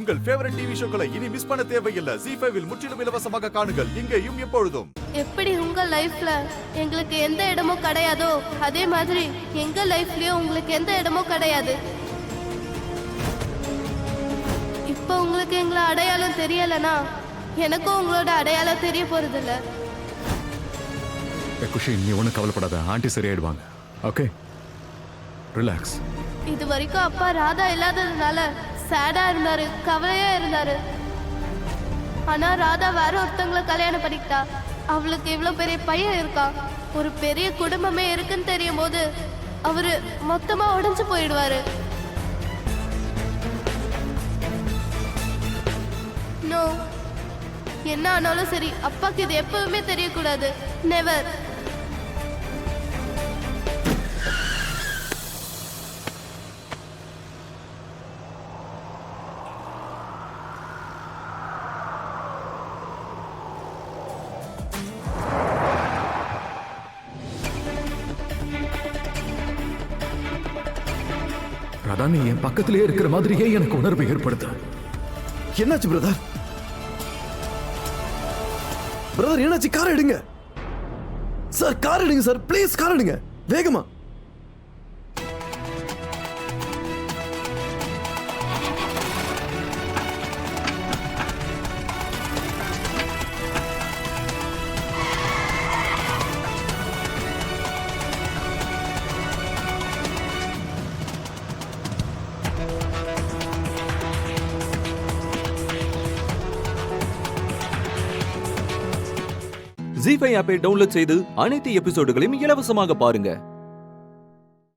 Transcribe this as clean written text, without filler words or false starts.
உங்கள் favourite TV ஷோக்களை இனி miss பண்ண தேவையில்லை. ZEE5 இல் முற்றிலும் இலவசமாக காணுங்கள், இங்கேயும் எப்பொழுதும். எப்படி உங்க லைஃப்ல எங்களுக்கு எந்த இடமும் கிடையாதோ அதே மாதிரி எங்க லைஃப்லயும் உங்களுக்கு எந்த இடமும் கிடையாது. இப்போ உங்களுக்கு எங்களை அடையாளம் தெரியலனா எனக்கும் உங்களோட அடையாளம் தெரிய போறது இல்ல. குஷி, நீ ஒன்றும் கவலைப்படாத, ஆண்டி சரியாயிடுவாங்க. Okay, relax. இது வரைக்கும் அப்பா ராதா இல்லாததுனால சேடா இருந்தாரு, கவலையா இருந்தாரு. ஆனா ராதா வேற ஒருத்தவங்களை கல்யாணம் பண்ணிக்கிட்டா. அவளுக்கு இவ்வளவு பெரிய பையன் இருக்கா, ஒரு பெரிய குடும்பமே இருக்குன்னு தெரியும் போது அவரு மொத்தமா உடைஞ்சு போயிடுவாரு. நோ, என்ன ஆனாலும் சரி அப்பாக்கு இது எப்பவுமே தெரியக்கூடாது. நெவர். ராதா, நீ என் பக்கத்திலேயே இருக்கிற மாதிரியே எனக்கு உணர்வு ஏற்படுது. என்னாச்சு பிரதர்? பிரதர் என்னாச்சு? கார் எடுங்க சார், கார் எடுங்க சார், ப்ளீஸ் கார் எடுங்க வேகமா. ZEE5 ஆப்பை டவுன்லோட் செய்து அனைத்து எபிசோடுகளையும் இலவசமாக பாருங்க.